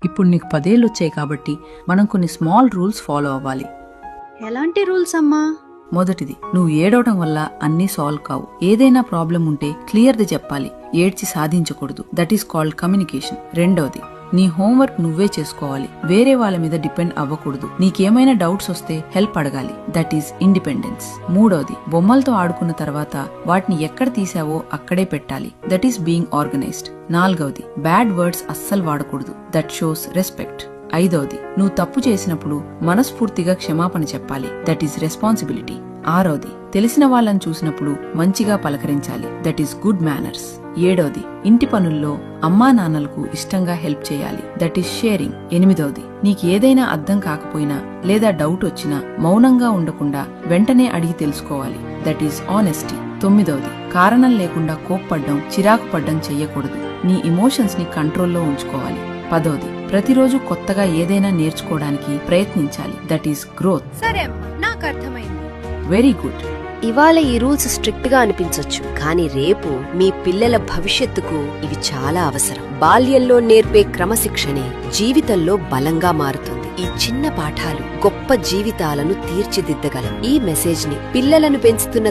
ఇప్పుడు నీకు 10 ఏళ్ళు వచ్చాయి కాబట్టి మనం కొన్ని స్మాల్ రూల్స్ ఫాలో అవ్వాలి. ఎలాంటి రూల్స్ అమ్మా? మొదటిది, నువ్వు ఏడవడం వల్ల అన్నీ సాల్వ్ కావు. ఏదైనా ప్రాబ్లం ఉంటే క్లియర్ది చెప్పాలి, ఏడ్చి సాధించకూడదు. That is called communication. రెండవది, నీ హోంవర్క్ నువ్వే చేసుకోవాలి, వేరే వాళ్ళ మీద డిపెండ్ అవ్వకూడదు. నీకేమైనా డౌట్స్ వస్తే హెల్ప్ అడగాలి. That is independence. మూడవది, బొమ్మలతో ఆడుకున్న తర్వాత వాటిని ఎక్కడ తీసావో అక్కడే పెట్టాలి. That is being organised. నాలుగవది, బ్యాడ్ వర్డ్స్ అస్సలు వాడకూడదు. That shows respect. ఐదవది, నువ్వు తప్పు చేసినప్పుడు మనస్ఫూర్తిగా క్షమాపణ చెప్పాలి. That is responsibility. ఆరవది, తెలిసిన వాళ్ళని చూసినప్పుడు మంచిగా పలకరించాలి. That is good manners. ఏడవది, ఇంటి పనుల్లో అమ్మా నాన్నలకు ఇష్టంగా హెల్ప్ చేయాలి. That is sharing. ఎనిమిదవది, నీకు ఏదైనా అర్థం కాకపోయినా లేదా డౌట్ వచ్చినా మౌనంగా ఉండకుండా వెంటనే అడిగి తెలుసుకోవాలి. That is honesty. తొమ్మిదవది, కారణం లేకుండా కోప్పడ్డం, చిరాకు పడ్డం చెయ్యకూడదు. నీ ఎమోషన్స్ ని కంట్రోల్లో ఉంచుకోవాలి. పదవది, ప్రతిరోజు కొత్తగా ఏదైనా నేర్చుకోవడానికి ప్రయత్నించాలి. That is growth. సరే అమ్మా, నాకు అర్థమైంది. Very good. ఇవాళ ఈ రూల్స్ స్ట్రిక్ట్ గా అనిపించొచ్చు, కానీ రేపు మీ పిల్లల భవిష్యత్తుకు ఇవి చాలా అవసరం. బాల్యంలో నేర్పే క్రమశిక్షణే జీవితంలో బలంగా మారుతుంది. ఈ చిన్న పాఠాలు గొప్ప జీవితాలను తీర్చిదిద్దగలవు. ఈ మెసేజ్ ని పిల్లలను పెంచుతున్న